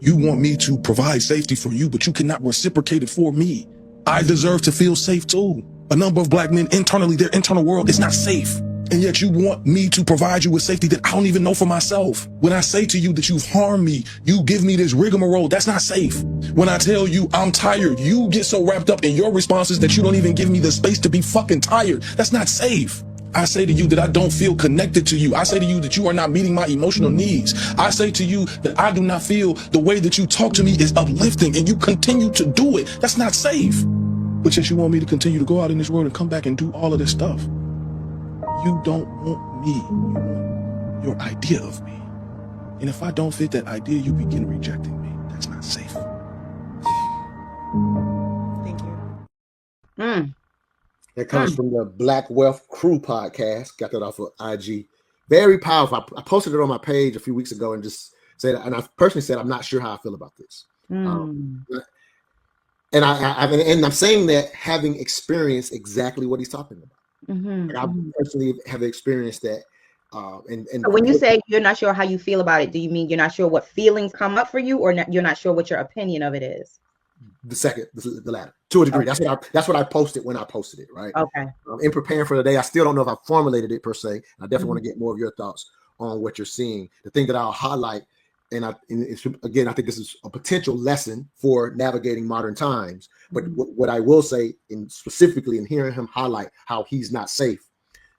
You want me to provide safety for you, but you cannot reciprocate it for me. I deserve to feel safe too. A number of black men internally, their internal world is not safe. And yet you want me to provide you with safety that I don't even know for myself. When I say to you that you've harmed me, you give me this rigmarole, that's not safe. When I tell you I'm tired, you get so wrapped up in your responses that you don't even give me the space to be fucking tired. That's not safe. I say to you that I don't feel connected to you. I say to you that you are not meeting my emotional needs. I say to you that I do not feel the way that you talk to me is uplifting, and you continue to do it. That's not safe. But yet you want me to continue to go out in this world and come back and do all of this stuff. You don't want me. You want your idea of me. And if I don't fit that idea, you begin rejecting me. That's not safe. Thank you. That comes from the Black Wealth Crew podcast. Got that off of IG. Very powerful. I posted it on my page a few weeks ago and just said, and I personally said, I'm not sure how I feel about this. And I'm saying that having experienced exactly what he's talking about. Like I personally have experienced that. And so when you say you're not sure how you feel about it, do you mean you're not sure what feelings come up for you, or you're not sure what your opinion of it is? The second, the latter, to a degree. Okay. That's what I posted when I posted it, right? Okay. In preparing for the day, I still don't know if I formulated it per se. I definitely want to get more of your thoughts on what you're seeing. The thing that I'll highlight, and it's, again, I think this is a potential lesson for navigating modern times. But what I will say, specifically in hearing him highlight how he's not safe,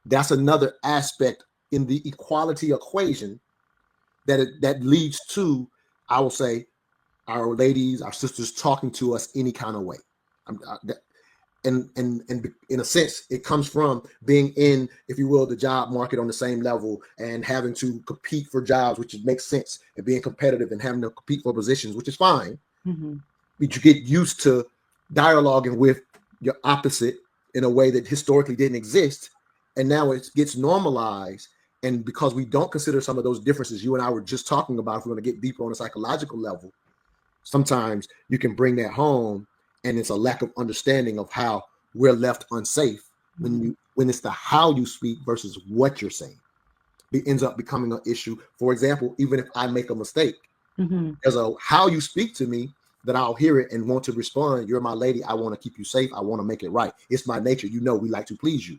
that's another aspect in the equality equation that leads to, I will say, our ladies, our sisters talking to us any kind of way. And in a sense, it comes from being in, if you will, the job market on the same level and having to compete for jobs, which makes sense, and being competitive and having to compete for positions, which is fine. But you get used to dialoguing with your opposite in a way that historically didn't exist. And now it gets normalized. And because we don't consider some of those differences you and I were just talking about, if we're going to get deeper on a psychological level, sometimes you can bring that home, and it's a lack of understanding of how we're left unsafe when it's the how you speak versus what you're saying. It ends up becoming an issue. For example, even if I make a mistake, there's a how you speak to me that I'll hear it and want to respond. You're my lady. I want to keep you safe. I want to make it right. It's my nature. You know, we like to please you.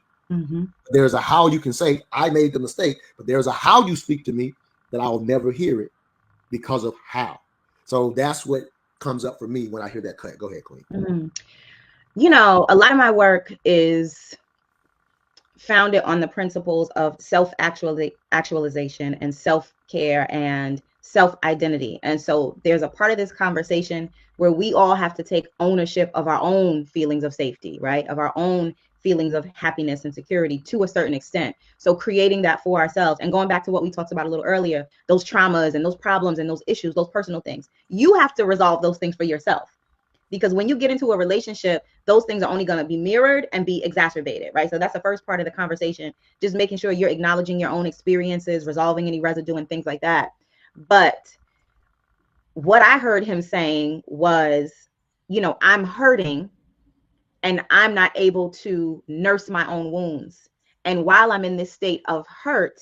There's a how you can say I made the mistake, but there's a how you speak to me that I'll never hear it because of how. So that's what comes up for me when I hear that cut. Go ahead, Queen. You know, a lot of my work is founded on the principles of self-actualization and self-care and self-identity. And so there's a part of this conversation where we all have to take ownership of our own feelings of safety, right? Of our own feelings of happiness and security to a certain extent. So creating that for ourselves and going back to what we talked about a little earlier, those traumas and those problems and those issues, those personal things, you have to resolve those things for yourself. Because when you get into a relationship, those things are only going to be mirrored and be exacerbated, right? So that's the first part of the conversation, just making sure you're acknowledging your own experiences, resolving any residue and things like that. But what I heard him saying was, you know, I'm hurting and I'm not able to nurse my own wounds. And while I'm in this state of hurt,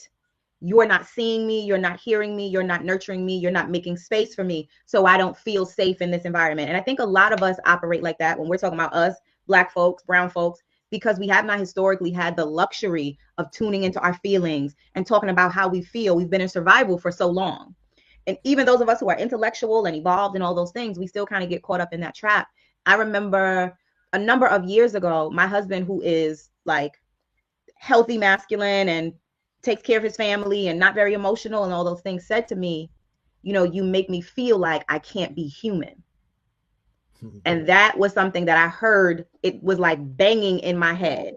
you're not seeing me, you're not hearing me, you're not nurturing me, you're not making space for me, so I don't feel safe in this environment. And I think a lot of us operate like that when we're talking about us, Black folks, brown folks, because we have not historically had the luxury of tuning into our feelings and talking about how we feel. We've been in survival for so long. And even those of us who are intellectual and evolved and all those things, we still kind of get caught up in that trap. I remember a number of years ago, my husband, who is like healthy masculine and takes care of his family and not very emotional and all those things, said to me, you know, you make me feel like I can't be human. And that was something that I heard. It was like banging in my head.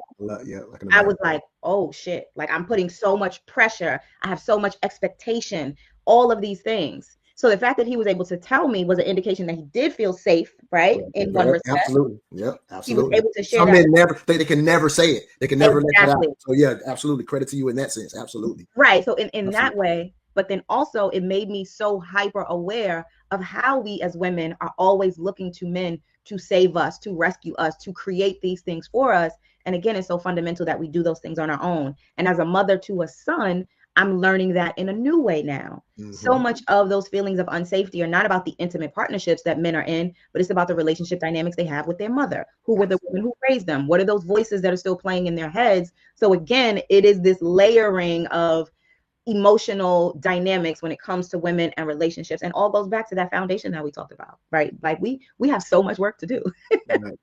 I was like, oh shit, like I'm putting so much pressure. I have so much expectation, all of these things. So the fact that he was able to tell me was an indication that he did feel safe, right? In one respect. Absolutely. Yep, absolutely. He was able to share Some that. men they can never say it. They can never let it out. So yeah, absolutely. Credit to you in that sense. Absolutely. Right. So in that way, but then also it made me so hyper aware of how we as women are always looking to men to save us, to rescue us, to create these things for us. And again, it's so fundamental that we do those things on our own. And as a mother to a son, I'm learning that in a new way now. So Mhm. much of those feelings of unsafety are not about the intimate partnerships that men are in, but it's about the relationship dynamics they have with their mother. Who were the women who raised them? What are those voices that are still playing in their heads? So again, it is this layering of emotional dynamics when it comes to women and relationships, and all goes back to that foundation that we talked about, right? Like we have so much work to do. Right.